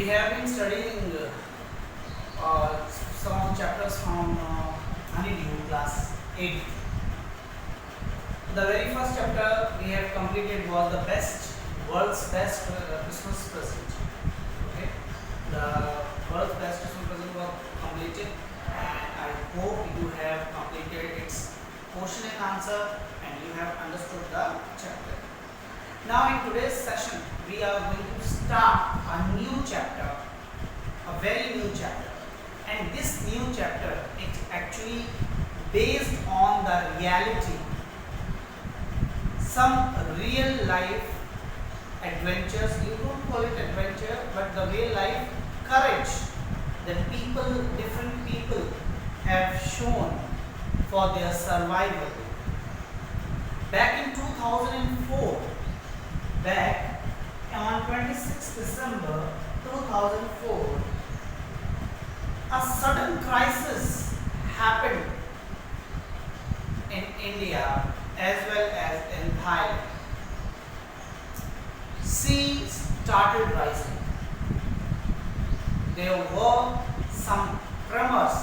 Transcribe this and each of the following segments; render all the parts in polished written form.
We have been studying some chapters from Honeydew class 8. The very first chapter we have completed was the world's best Christmas present. Okay, the world's best Christmas present was completed, and I hope you have completed its question and answer and you have understood the chapter. Now in today's session we are going to start a new chapter, a very new chapter, and this new chapter is actually based on the reality, some real life adventures. You don't call it adventure, but the real life courage that different people have shown for their survival. Back in 2004, back on 26 December 2004, a sudden crisis happened in India as well as in Thailand. Sea started rising. There were some tremors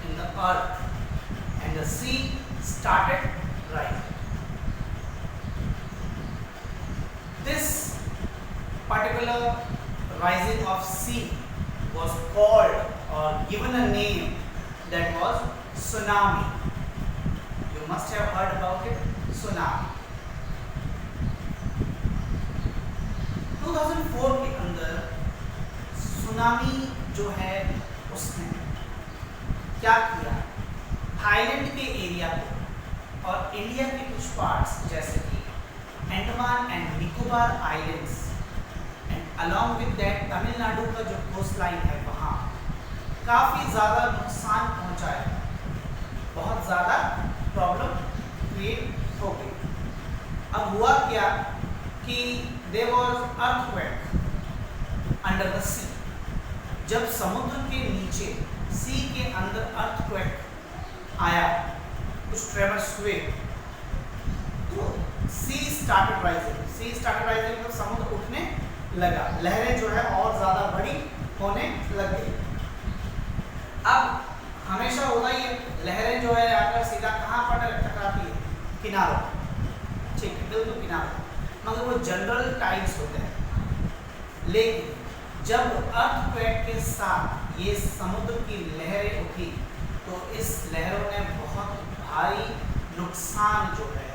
in the earth and the sea started rising. This particular rising of sea was called or given a name, that was tsunami. You must have heard about it, tsunami. 2004 के अंदर tsunami जो है उसने क्या किया, Thailand के area को और इंडिया के कुछ पार्ट्स जैसे कि Andaman and Nicobar islands and along with that Tamil Nadu का जो कोस्ट लाइन है वहाँ काफ़ी ज़्यादा नुकसान पहुँचाया, बहुत ज़्यादा प्रॉब्लम क्रिएट हो गई। अब हुआ क्या कि there was earthquake under the sea. जब समुद्र के नीचे सी के अंदर अर्थक्वेक आया, कुछ ट्रेमर्स हुए, तो सी स्टार्टेड राइजिंग मतलब समुद्र उठने लगा, लहरें जो है और ज़्यादा बड़ी होने लग गई। अब हमेशा होगा ये लहरें जो है आकर सीधा कहाँ पर टकराती है, किनारों, ठीक है, बिल्कुल किनारों, मगर वो जनरल टाइड्स होते हैं। लेकिन जब अर्थक्वेक के साथ ये समुद्र की लहरें उठी तो इस लहरों ने बहुत भारी नुकसान जो है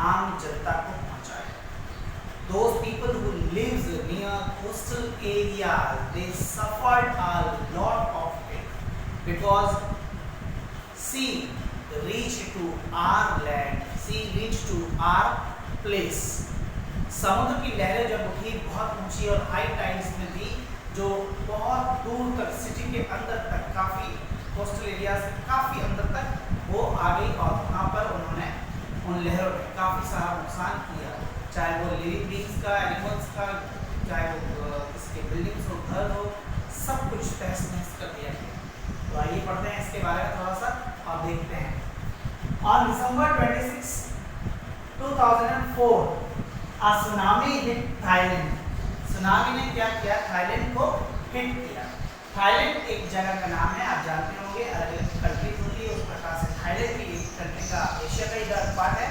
आम जनता को पहुंचाया। Those people who lives near coastal areas, they suffered a lot of it because sea reached to our land, sea reached to our place. समुद्र की लहरें जब उठी बहुत ऊंची और हाई टाइड्स में थी, जो बहुत दूर तक सिटी के अंदर तक, काफ़ी कोस्टल एरिया से काफ़ी अंदर तक वो आ गई और वहाँ पर उन्होंने उन लहरों ने काफ़ी सारा नुकसान किया, चाहे वो लिविंग बींग्स का, एनिमल्स का, चाहे वो किसी बिल्डिंग्स हो, घर हो, सब कुछ तहस नहस कर दिया गया। तो आइए पढ़ते हैं इसके बारे में थोड़ा सा और देखते हैं। On December 26, 2004, a tsunami hit Thailand. Tsunami ने क्या किया, थाईलैंड को हिट किया। थाईलैंड एक जगह का नाम है, आप जानते होंगे, अलग अलग कंट्रीज होती है, उस प्रकार से थाईलैंड भी एक कंट्री का, एशिया का ही पार्ट है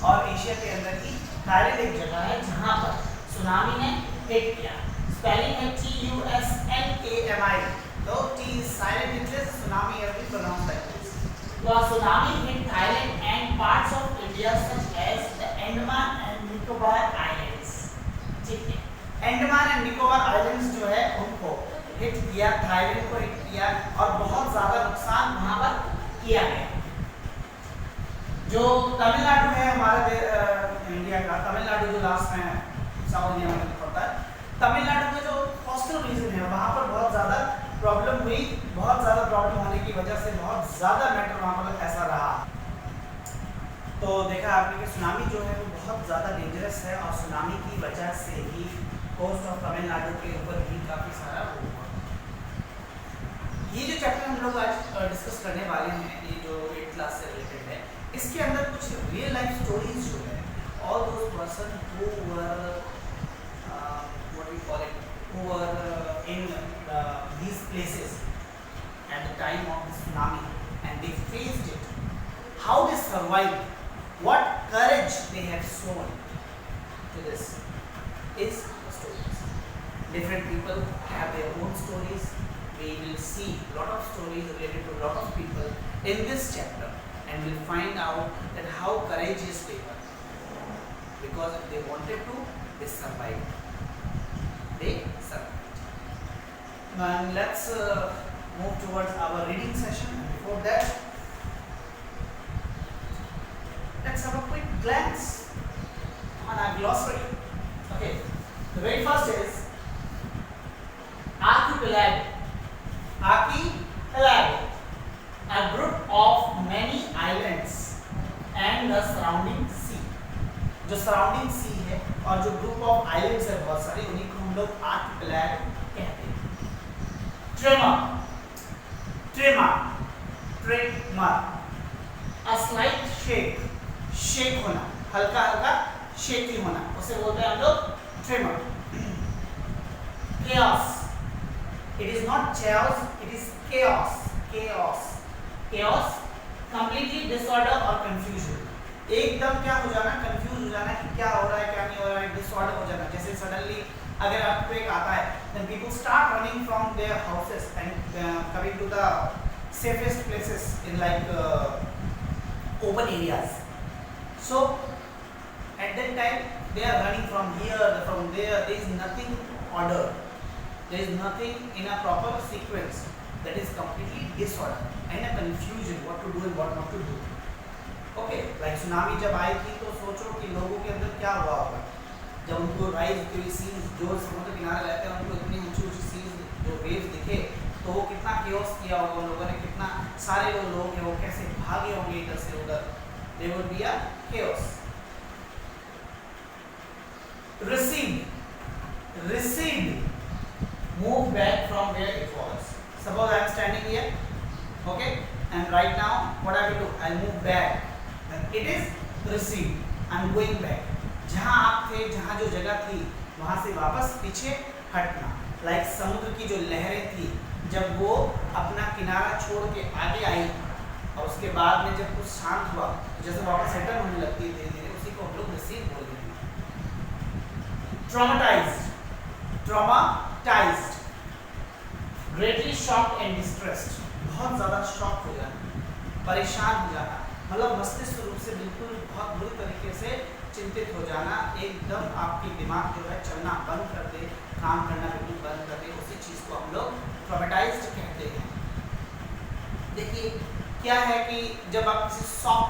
और एशिया के अंदर ही थाईलैंड एक जगह है जहाँ पर सुनामी ने हिट किया। स्पेलिंग है TUSNAMI, तो T is silent, it is tsunami has been pronounced like this. So a tsunami hit Thailand and parts of India such as the Andaman and Nicobar Islands. ठीक है, Andaman and Nicobar islands जो है उनको hit किया, Thailand को hit किया और बहुत ज़्यादा नुकसान वहाँ पर किया गया। जो तमिलनाडु है हमारे इंडिया का, तमिलनाडु जो लास्ट में साउथ इंडिया में पड़ता है, तमिलनाडु का जो कोस्टल रीजन है वहाँ पर बहुत ज़्यादा प्रॉब्लम हुई। बहुत ज़्यादा प्रॉब्लम होने की वजह से बहुत ज़्यादा मैटर वहाँ पर ऐसा रहा। तो देखा आपने कि सुनामी जो है वो बहुत ज़्यादा डेंजरस है और सुनामी की वजह से ही कोस्ट ऑफ तमिलनाडु के ऊपर भी काफ़ी सारा हुआ। ये जो चैप्टर हम लोग आज डिस्कस करने वाले हैं, ये जो 8th क्लास से रिलेटेड है, इसके अंदर कुछ रियल लाइफ स्टोरीज जो है, all those person who were what we call it who were in these places at the time of the tsunami, and they faced it, how they survived, what courage they have shown to this is the stories. Different people have their own stories. We will see a lot of stories related to a lot of people in this chapter, and we'll find out that how courageous they were, because if they wanted to, they survived. They survived. And let's move towards our reading session. Before that, let's have a quick glance on our glossary. Okay, the very first is archipelago. Archipelago, a group of many islands and the surrounding sea. जो surrounding सी है और जो group of islands है बहुत सारे, उन्हीं को हम लोग आर्किपेलागो कहते हैं. ट्रेमर, a slight शेक होना, हल्का हल्का शेकी होना, उसे बोलते हैं हम लोग tremor. chaos, it is not chaos, it is chaos. Completely disorder or confusion. एकदम क्या हो जाना, कंफ्यूज हो जाना कि क्या हो रहा है क्या नहीं हो रहा है, डिसऑर्डर हो जाना. जैसे सडनली अगर अर्थक्वेक आता है, then people start running from their houses and coming to the safest places in like open areas. So at that time they are running from here, from there. There is nothing order. There is nothing in a proper sequence. That is completely disorder and a confusion what to do and what not to do. Okay, like tsunami जब आई थी तो सोचो कि लोगों के अंदर क्या हुआ होगा जब उनको राइज हुई सीज, जो समुद्र किनारे रहते हैं उनको इतनी ऊंची ऊंची सीज जो वेव्स दिखे, तो वो कितना केओस किया होगा उन लोगों ने, कितना सारे लोग हैं वो कैसे भागे होंगे इधर से उधर. They would be a chaos. Recede, move back from where it was. Suppose I am standing here, okay, and right now what I will do, I will move back. Then it is recede. I am going back. जहाँ आप थे, जहाँ जो जगह थी, वहाँ से वापस पीछे हटना. Like समुद्र की जो लहरें थी, जब वो अपना किनारा छोड़ के आगे आई और उसके बाद में जब कुछ शांत हुआ, तो जैसे वापस रिटर्न होने लगती है धीरे धीरे, उसी को हम लोग recede बोलते हैं. Traumatized, greatly shocked and distressed. बहुत ज़्यादा शॉक हो जाना, परेशान हो जाना, मतलब मस्तिष्क रूप से बिल्कुल बहुत बुरी तरीके से चिंतित हो जाना, एकदम आपकी दिमाग जो है चलना बंद कर दे, काम करना बिल्कुल बंद कर दे, उसी चीज़ को हम लोग ट्रॉमेटाइज्ड कहते हैं. देखिए क्या है कि जब आप किसी शॉक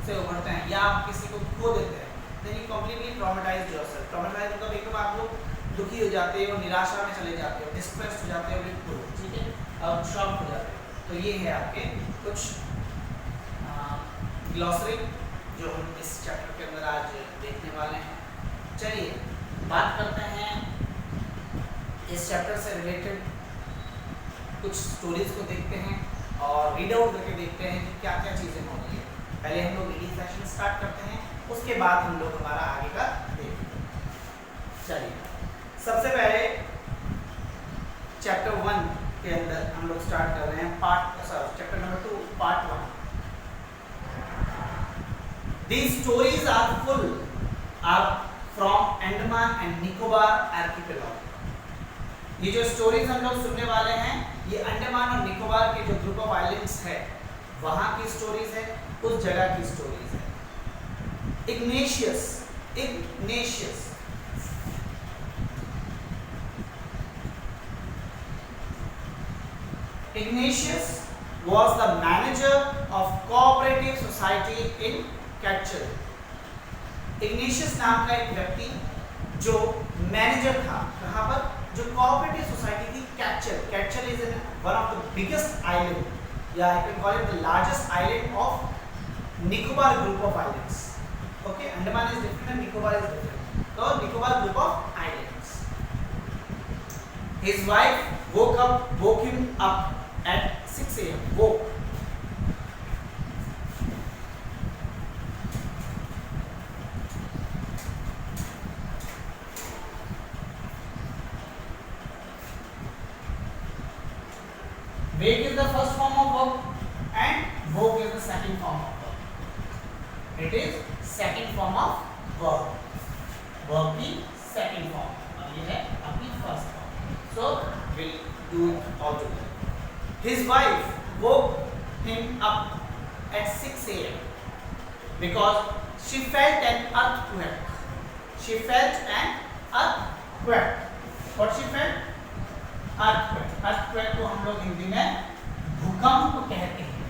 से उभरते हैं या आप किसी को खो देते हैं, then you completely traumatize yourself. Traumatise मतलब एकदम आप लोग दुखी हो जाते हो, निराशा में चले जाते हो, डिस्ट्रेस्ड हो जाते हो बिल्कुल, ठीक है, और शॉक हो जाते हो. तो ये है आपके कुछ ग्लॉसरी जो हम इस चैप्टर के अंदर आज देखने वाले हैं. चलिए बात करते हैं इस चैप्टर से रिलेटेड कुछ स्टोरीज को देखते हैं और रीड आउट करके देखते हैं कि क्या क्या चीज़ें होती है. पहले हम लोग रीडिंग सेशन स्टार्ट करते हैं, उसके बाद हम लोग हमारा आगे का देखेंगे. चलिए सबसे पहले चैप्टर 1 के अंदर हम लोग स्टार्ट कर रहे हैं chapter number 2 part 1. These stories are from Andaman and Nicobar archipelago. ये जो स्टोरीज हम लोग सुनने वाले हैं, ये अंडमान और निकोबार के जो ग्रुप ऑफ आइलैंड्स है वहाँ की स्टोरीज है, उस जगह की स्टोरीज है. Ignatius was the manager of cooperative society in Catchall. Ignatius नाम का एक व्यक्ति जो मैनेजर था, कहाँ पर, जो कोऑपरेटिव सोसाइटी थी Catchall. Catchall is one of the biggest island, yeah, I can call it the largest island of Nicobar group of islands. Okay, Andaman is different and Nicobar is different. So Nicobar group of islands. His wife woke him up at 6 a.m. Woke. make is the first form of verb and woke is the second form of verb. It is second form of verb. Verb की second form और ये है अपनी first form. So we'll do it all together. His wife woke him up at 6 a.m. because she felt an earthquake. She felt an earthquake. What she felt? Earthquake. Earthquake को हम लोग हिंदी में भूकंप कहते हैं.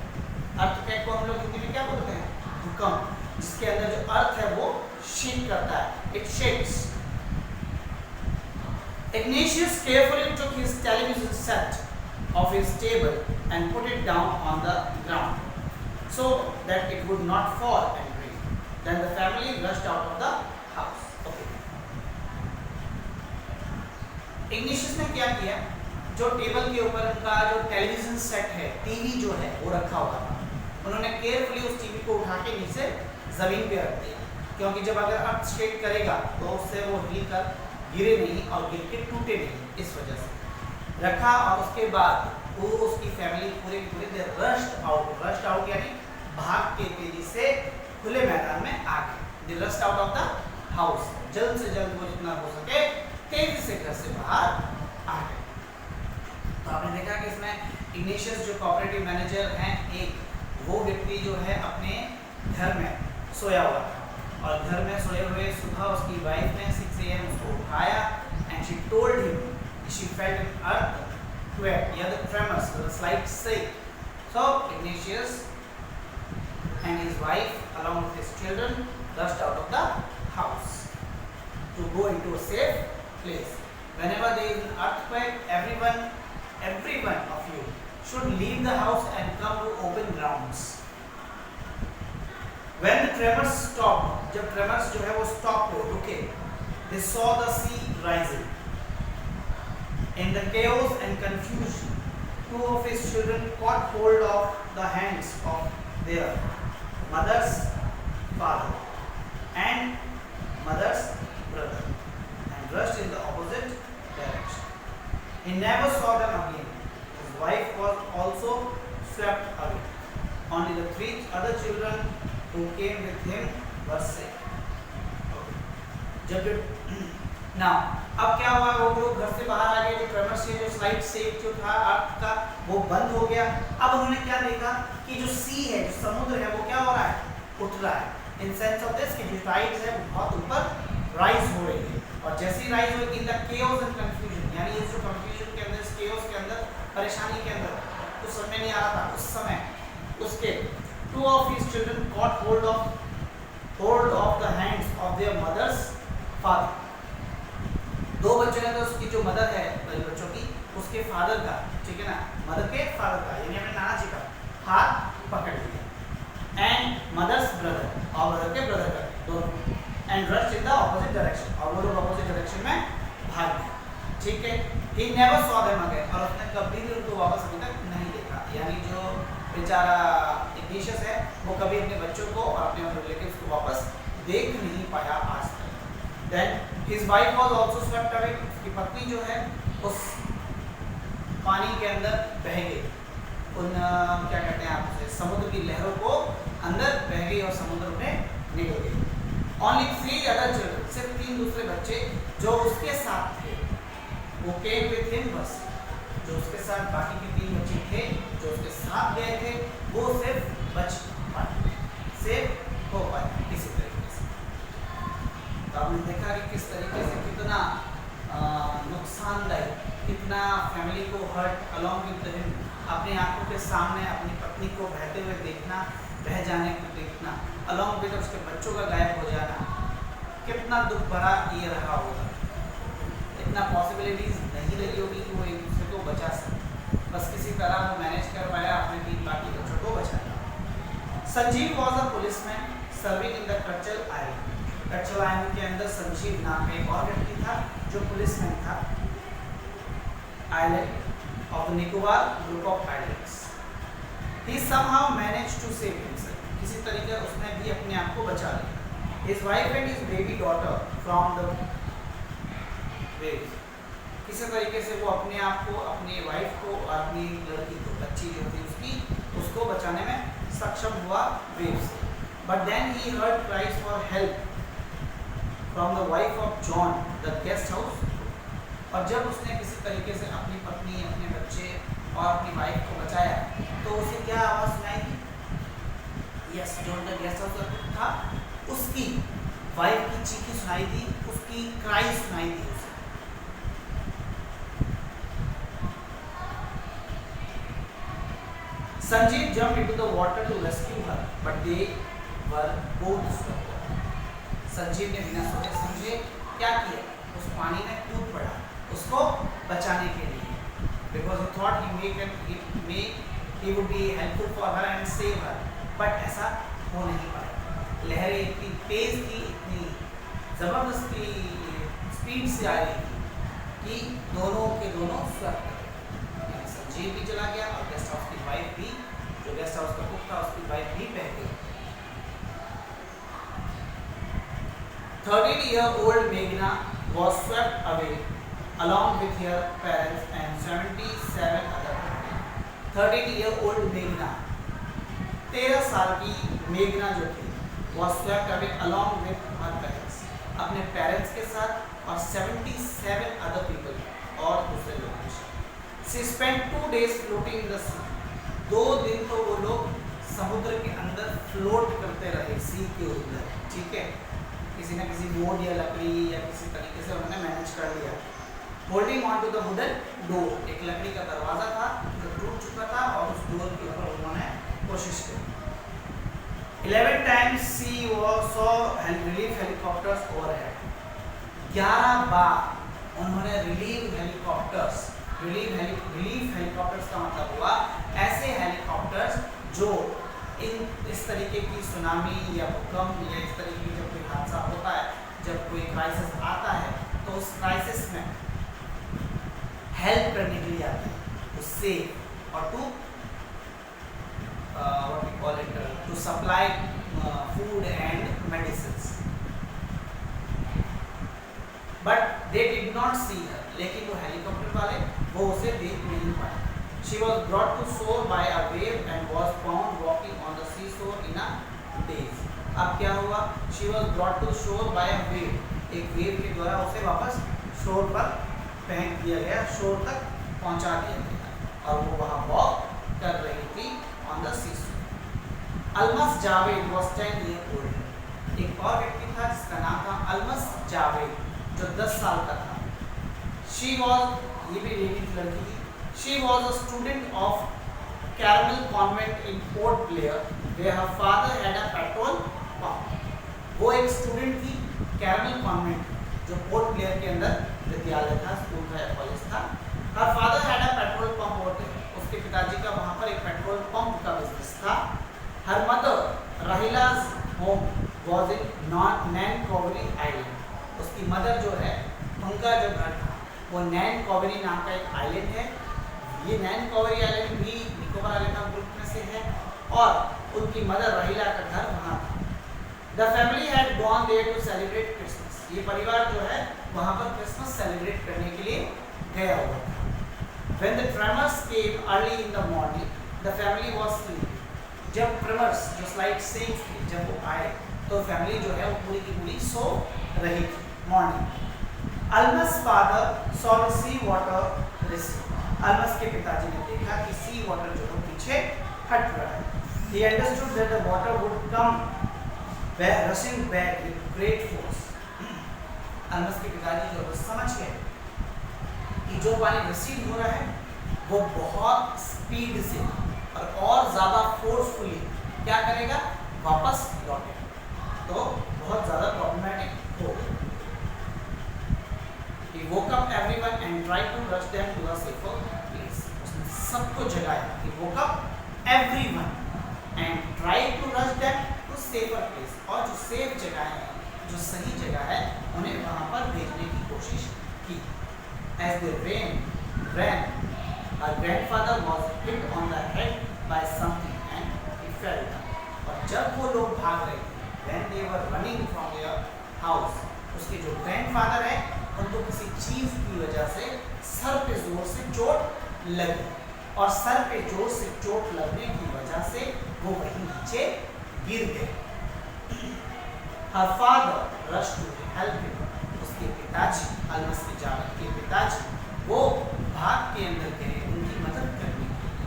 Earthquake को हम लोग हिंदी में क्या बोलते हैं? भूकंप. जिसके अंदर जो अर्थ है वो शेक करता है. It shakes. Ignatius carefully took his television set off his table and put it down on the ground so that it would not fall and break. Then the family rushed out of the house. Okay. Ignatius ने क्या किया? जो table के ऊपर उनका जो television set है, TV जो है वो रखा हुआ था, उन्होंने केयरफुली उस टीवी को उठा के नीचे जमीन पे रख दिया, क्योंकि जब अगर अर्थ शेक करेगा तो उससे वो हिल कर गिरे नहीं और गिर के टूटे नहीं, इस वजह से रखा. और उसके बाद वो उसकी फैमिली पूरे देर रश्ड आउट यानी भाग के तेजी से खुले मैदान में आ गए. They rushed out of the house. जल्द से जल्द वो जितना हो सके तेजी से घर से बाहर आ गए. तो आपने देखा कि इसमें इग्नेशियस जो कोऑपरेटिव मैनेजर हैं, एक वो व्यक्ति जो है अपने घर में सोया हुआ था और घर में सोए हुए सुबह उसकी वाइफ ने 6 AM उसको उठाया and she told him she felt N earthquake, yeah, the tremors, the slight shake. So Ignatius and his wife along with his children rushed out of the house to go into a safe place. Whenever there is an earthquake, everyone of you should leave the house and come to open grounds. When the tremors stopped, जब tremors जो है वो stop हो, रुके, they saw the sea rising. In the chaos and confusion, 2 of his children caught hold of the hands of their mother's father and mother's brother and rushed in the opposite direction. He never saw them again. His wife was also swept away. Only the 3 other children who came with him were safe. Okay. Now, अब क्या हुआ? वो लोग घर से बाहर आ गए. जो ट्रेमर से जो स्लाइड शेक जो था अर्थ का वो बंद हो गया. अब उन्होंने क्या देखा कि जो सी है, जो समुद्र है, वो क्या हो रहा है? उठ रहा है. इन सेंस ऑफ दिस कि जो टाइड्स है वो बहुत ऊपर राइज हो रही है. और जैसे ही राइज होगी in the chaos and confusion, यानी इस जो कंफ्यूजन के अंदर, इस केओस के अंदर, परेशानी के अंदर कुछ समझ में नहीं आ रहा था उस समय, उसके 2 of his children caught hold of the hands of their mother's father. 2 बच्चों ने तो उसकी जो मदर है बच्चों की, उसके फादर का, ठीक है ना, मदर के फादर का यानी अपने नाना जी का हाथ पकड़ लिया. एंड मदर्स ब्रदर, और मदर के ब्रदर का दोनों. And rushed in the opposite direction, और वो लोग ऑपोजिट डायरेक्शन में भाग गए. ठीक है. He never saw them again, और उसने कभी भी उनको वापस अभी तक नहीं देखा. यानी जो बेचारा इग्नेशियस है वो कभी अपने बच्चों को और अपने रिलेटिव्स को वापस देख नहीं पाया आज तक. Then his wife was also swept away. उसकी पत्नी जो है उस पानी के अंदर बह गई. उन क्या कहते हैं आप उसे, समुद्र की लहरों को अंदर बह गई और समुद्र में निकल गई. Only 3 other children, सिर्फ 3 दूसरे बच्चे जो उसके साथ थे, वो came with him बस, जो उसके साथ बाकी के 3 बच्चे थे जो उसके साथ गए थे, वो सिर्फ बच पाए, सेफ हो पाए किसी तरीके से. तो आपने देखा कि किस तरीके से कितना नुकसानदायक, कितना फैमिली को हर्ट अलॉन्ग विद हिम, अपनी आंखों के सामने अपनी पत्नी को बहते हुए देखना, बह जाने को देखना, अलॉन्ग विद उसके बच्चों का गायब हो जाना, कितना दुख भरा ये रहा होगा. इतना पॉसिबिलिटीज नहीं रही होगी कि वो एक दूसरे को बचा सके. बस किसी तरह वो मैनेज कर पाया अपने 3 बाकी बच्चों को बचाना. Sanjeev was a policeman serving in the Katchal island. Katchal island के अंदर संजीव नाम का एक और व्यक्ति था जो पुलिसमैन था. Island of the Nicobar group of islands. He somehow managed to save himself. किसी तरीके उसने भी अपने आप को बचा लिया. His wife and his baby daughter from the waves. किसी तरीके से वो अपने आप को, अपनी वाइफ को और अपनी लड़की को, बच्ची जो थी उसकी, उसको बचाने में सक्षम हुआ वेव से। But then he heard cries for help from the wife of John the guest house. और जब उसने किसी तरीके से अपनी पत्नी, अपने बच्चे और अपनी वाइफ को बचाया तो उसे क्या आवाज़ सुनाई दी? Yes, John the guest house का कुक था, उसकी वाइफ की चीखी सुनाई दी, उसकी क्राई सुनाई दी उसे। Sanjeev jumped into the water to rescue her, but they were both swept. Sanjeev ने बिना सोचे समझे क्या किया? उस पानी में कूद पड़ा उसको बचाने के लिए, because he thought he would be helpful for her and save her, but ऐसा हो नहीं पाया। लहरें इतनी तेज थी, इतनी जबरदस्ती स्पीड से आ रही थी कि दोनों के दोनों स्वेप्ट गए। संजीव भी चला गया और गेस्ट हाउस की वाइफ भी, जो गेस्ट हाउस का कुक था उसकी वाइफ भी बह गई। 13-year-old Meghna was swept away along with her parents and 77 other people. 13-year-old Meghna, 13 साल की मेघना जो थी, was swept away along with her parents, अपने पेरेंट्स के साथ और 77 other people और दूसरे लोगों के साथ। She spent 2 days floating in the sea. 2 दिन तो वो लोग समुद्र के अंदर फ्लोट करते रहे, सी के अंदर, ठीक है। किसी न किसी बोर्ड या लकड़ी या किसी तरीके से उन्होंने मैनेज कर लिया। Holding on to the wooden door, एक लकड़ी का दरवाजा था जो टूट चुका था और उस डोर के ऊपर उन्होंने कोशिश की। 11 times she saw relief helicopters overhead. 11 बार उन्होंने रिलीफ हेलीकॉप्टर्स का मतलब हुआ ऐसे हेलीकॉप्टर्स जो इस तरीके की सुनामी या भूकंप या इस तरीके की जब कोई हादसा होता है, जब कोई क्राइसिस आता है तो उस क्राइसिस में हेल्प करने के लिए आते हैं, उससे और to supply food and medicines. But they did not see her, लेकिन वो हेलीकॉप्टर वाले वो उसे देख नहीं पाए। She was brought to shore by a wave and was found walking on the seashore in a daze. अब क्या हुआ? She was brought to shore by a wave. एक वेव के द्वारा उसे वापस शोर पर फेंक दिया गया, शोर तक पहुंचा दिया गया और वो वहाँ वॉक कर रही थी on the seashore. Almas Javed was 10 years old. एक और व्यक्ति था जिसका नाम था अलमस जावेद, जो 10 साल का था। She was, ये भी लेडी लड़की थी। She was a student of Carmel Convent in Port Blair, where her father had a petrol pump. वो एक स्टूडेंट थी कैरमल कॉन्वेंट, जो पोर्ट ब्लेयर के अंदर विद्यालय था, स्कूल था या कॉलेज था। Her father had a petrol pump over there. उसके पिताजी का वहाँ पर एक पेट्रोल पंप का बिजनेस था। Her mother, Rahila's home was in Nancowry Island. उसकी मदर जो है, उनका जो घर था वो नैनकॉवरी नाम का एक आइलैंड है। ये नैनकॉवरी आइलैंड भी निकोबार आइलैंड ग्रुप में से है और उनकी मदर रहीला का घर वहाँ था। The family had gone there to celebrate Christmas. ये परिवार जो है वहाँ पर क्रिसमस सेलिब्रेट करने के लिए गया हुआ था। When the tremors came early in the morning, the family was sleeping. जब ट्रेमर्स जो स्लाइड सेंस थे जब वो आए तो फैमिली जो है वो पूरी की पूरी सो रही थी morning. Almas' father saw the sea water recede. Almas के पिताजी ने देखा कि सी वाटर जो है पीछे हट रहा है। He understood that the water would come rushing back with great force. Almas के पिताजी जो है समझ गए कि जो पानी रिसीड हो रहा है वो बहुत स्पीड से और ज़्यादा फोर्सफुली क्या करेगा, वापस लौटेगा, तो बहुत ज़्यादा प्रॉब्लमेटिक होगा। He woke up everyone and tried to rush them to a safer place. उसने सबको जगाया। He woke up everyone and tried to rush them to safer place. और जो सेफ जगह है, जो सही जगह है, उन्हें वहाँ पर भेजने की कोशिश की। As they ran, her grandfather was hit on the head by something and he fell down. और जब वो लोग भाग रहे थे, when they were running from their house, उसके जो ग्रैंडफादर है उनको किसी चीज की वजह से सर पे जोर से चोट लगी और सर पे जोर से चोट लगने की वजह से वो वहीं नीचे गिर गए। Her father rushed to help him. उसके पिताजी अलमस तिजारत के पिताजी वो भाग के अंदर गए उनकी मदद करने के लिए।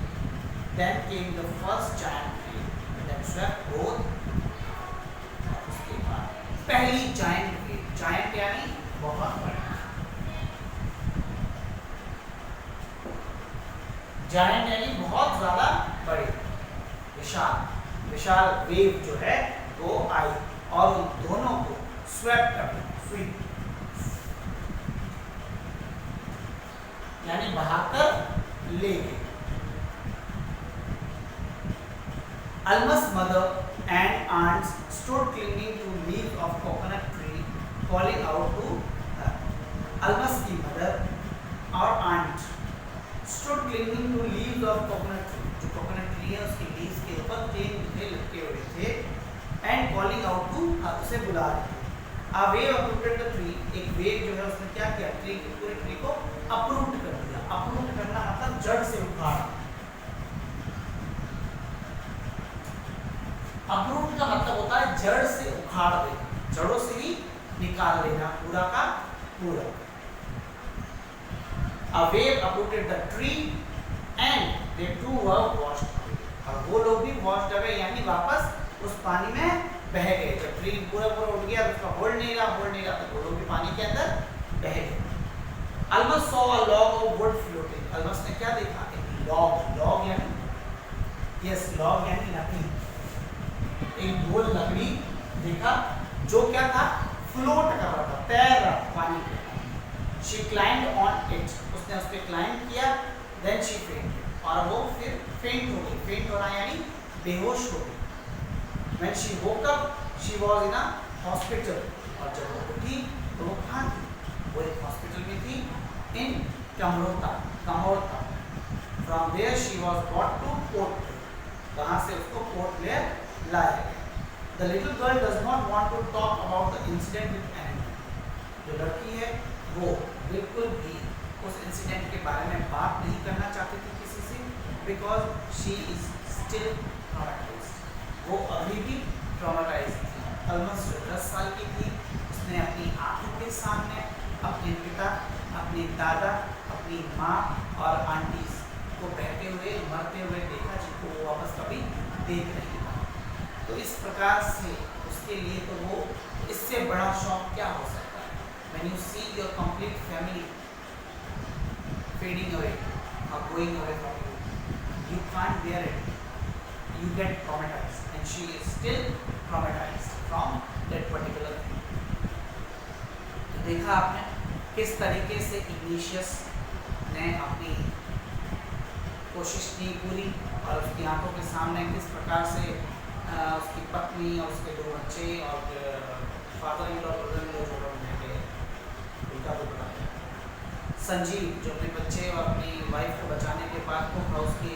Then came the first giant wave that swept both। उसके बाद पहली giant wave, giant यानी बहुत बड़ी, giant यानी बहुत ज्यादा बड़ी, विशाल विशाल वेव जो है वो आई और उन दोनों को स्वेप्ट अप, स्वीप यानी बहाकर ले गए। Alma's mother and aunts stood clinging to leaves of coconut tree, calling out to her. Alma's की mother और aunt stood clinging to leaves of coconut tree, जो coconut tree है उसके leaves के ऊपर cling थे, लटके हुए थे, and calling out to her, उसे बुला रहे थे। A wave uprooted the tree, एक wave जो है उसने क्या किया, ट्री के पूरे ट्री को uproot कर दिया। uproot करना मतलब जड़ से उखाड़ना। uproot का मतलब होता है जड़ से उखाड़ देना, जड़ों से ही निकाल लेना पूरा का पूरा। A wave uprooted the tree and they too were washed away। और वो लोग भी washed away यानी वापस उस पानी में बह गए। जब ट्री पूरा पूरा उठ गया तो उसका होल्ड नहीं रहा तो वो लोग भी पानी के अंदर बह गए। Almas saw a log of wood floating। Almas ने क्या देखा, एक लॉग यानी यस लॉग यानी लकड़ी, एक गोल लकड़ी देखा जो क्या था, फ्लोट कर रहा था, तैर रहा था पानी पे। She climbed on it, उसने उस पे क्लाइंब किया। Then she fainted, और वो फिर फेंट हो गई। फेंट होना यानी बेहोश हो गई। When she woke up, she was in a hospital, और जब वो उठी तो वो कहाँ थी, वो एक हॉस्पिटल में थी, in Kamorta। From there she was brought to Port Blair, वहाँ से उसको पोर्ट ब्लेयर लाया गया। The little girl does not want to talk about the incident with anyone। जो लड़की है वो बिल्कुल भी उस इंसिडेंट के बारे में बात नहीं करना चाहती थी किसी से, because she is still traumatized। वो अभी भी ट्रॉमेटाइज्ड थी। अलमस 10 साल की थी, उसने अपनी आंखों के सामने अपने पिता, अपने दादा, अपनी माँ और आंटीज को बहते हुए मरते हुए देखा, जिनको वो वापस कभी देख नहीं था। तो इस प्रकार से उसके लिए तो वो इससे बड़ा शौक क्या हो सकता है। When you see your complete family fading away or going away from you, you can't bear it, you get traumatized, and she is still traumatized from that particular thing। तो देखा आपने किस तरीके से इग्निशियस ने अपनी कोशिश की पूरी, और उसकी आंखों के सामने किस प्रकार से उसकी पत्नी और उसके 2 बच्चे और father in law brother in law जो लोग हैं उनका भी बता दिया। संजीव जो अपने बच्चे और अपनी वाइफ को बचाने के बाद कुक हाउस की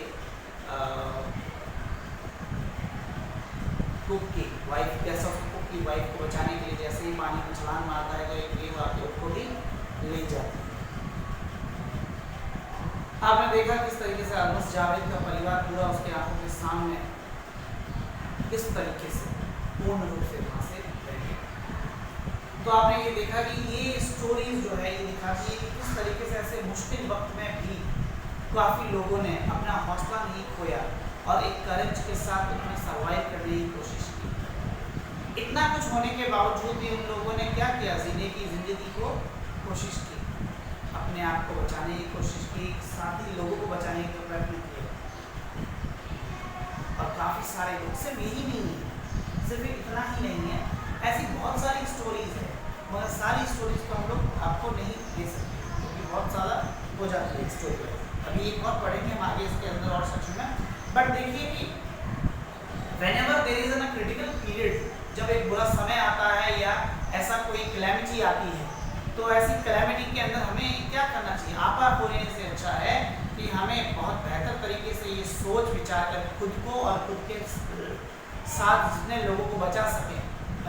कुक की वाइफ, जैसा उसको कुक की वाइफ को बचाने के लिए जैसे ही पानी में छलांग मारता है तो एक वेव आके उसको भी ले जाती है। आपने देखा किस तरीके से अलमस जावेद का परिवार पूरा उसके आंखों के सामने किस तरीके से पूर्ण रूप से वहां से रह गया। तो आपने ये देखा कि ये स्टोरीज जो है ये दिखाती है कि किस तरीके से ऐसे मुश्किल वक्त में भी काफ़ी लोगों ने अपना हौसला नहीं खोया और एक करेज के साथ उन्होंने सर्वाइव करने की कोशिश की। इतना कुछ होने के बावजूद भी उन लोगों ने क्या किया, जीने की ज़िंदगी को कोशिश की, अपने आप को बचाने की कोशिश की, साथ ही लोगों को बचाने का प्रयत्न किया। और काफ़ी सारे लोग, सिर्फ यही नहीं है, सिर्फ इतना ही नहीं है, ऐसी बहुत सारी स्टोरीज है, मगर सारी स्टोरीज को हम लोग आपको नहीं दे सकते क्योंकि बहुत ज़्यादा हो जाती है स्टोरी। अभी एक और पढ़ेंगे हम आगे इसके अंदर और सेक्शन में। बट देखिए कि whenever there is a critical period, जब एक बुरा समय आता है या ऐसा कोई कैलेमिटी आती है, तो ऐसी कैलेमिटी के अंदर हमें क्या करना चाहिए। आपा होने से अच्छा है कि हमें बहुत बेहतर तरीके से ये सोच विचार कर खुद को और खुद के साथ जितने लोगों को बचा सके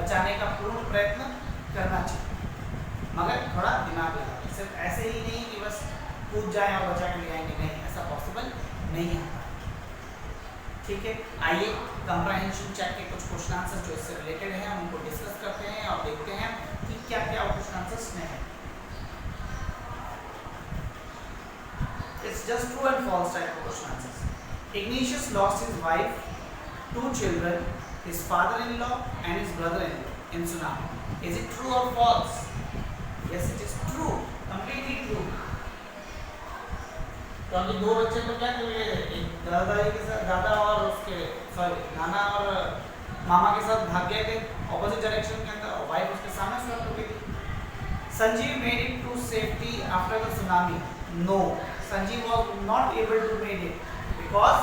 बचाने का पूर्ण प्रयत्न करना चाहिए। मगर थोड़ा दिमाग लगाएं, सिर्फ ऐसे ही नहीं कि बस कूद जाएं और बचा के ले आएंगे, नहीं, ऐसा पॉसिबल नहीं है। ठीक है, आइए कंप्रहेंशन चेक के कुछ क्वेश्चन आंसर जो इससे रिलेटेड हैं हम उनको डिस्कस करते हैं और देखते हैं कि क्या क्या क्वेश्चन आंसर्स में है। It's just true and false type of question answers. Ignatius lost his wife, 2 children, his father-in-law and his brother-in-law in tsunami. Is it true or false? Yes, it is true, completely true. क्योंकि 2 बच्चे तो क्या कर गए, एक दादाजी के साथ, दादा और उसके नाना और मामा के साथ भाग गए थे ऑपोजिट डायरेक्शन के अंदर, और वाइफ उसके सामने स्टॉप हो गई थी। Sanjeev made it to safety after the tsunami. No, Sanjeev was not able to made it because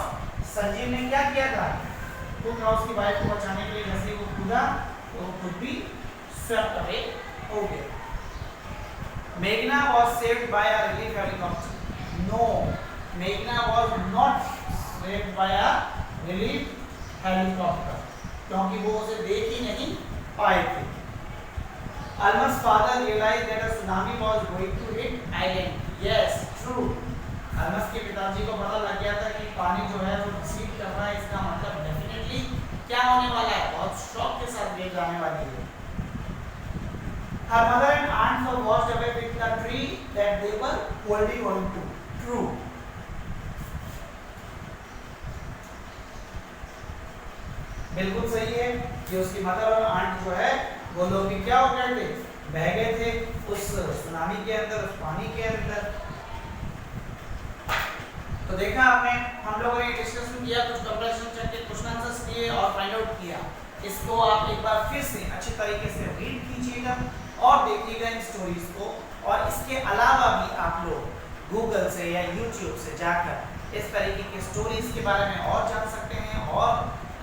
Sanjeev ने क्या किया था, खुद उसकी वाइफ को बचाने के लिए जैसे वो कूदा तो वो खुद भी स्वेप्ट अवे हो गया। मेघना was saved by a relief helicopter. No, Meghna was not saved by a relief helicopter क्योंकि वो उसे देख ही नहीं पाए थे। Alma's father realized that a tsunami was going to hit island. Yes, true. Almas के पिताजी को पता लग गया था कि पानी जो है वो रिसीव कर रहा है, इसका मतलब डेफिनेटली क्या होने वाला है, बहुत शॉक के साथ वेव जाने वाली है। Her mother and aunt were washed away with the tree that they were holding on to. True. बिल्कुल सही है कि उसकी मदर और आंट जो है वो लोग भी क्या हो गए थे, बह गए थे उस सुनामी के अंदर, उस पानी के अंदर। तो देखा आपने, हम लोगों ने डिस्कशन किया, कुछ कंपैरिजन चेक के क्वेश्चन आंसर्स किए और फाइंड आउट किया। इसको आप एक बार फिर से अच्छी तरीके से रीड कीजिएगा और देखिएगा इन स्टोरीज को, और इसके अलावा भी आप लोग गूगल से या यूट्यूब से जाकर इस तरीके के स्टोरीज के बारे में और जान सकते हैं और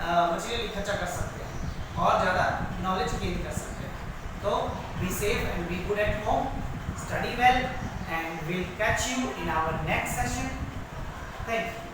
मटेरियल इकट्ठा कर सकते हैं और ज़्यादा नॉलेज गेन कर सकते हैं। तो be safe and be good at home, study well, and will catch you in our next session. Thank you.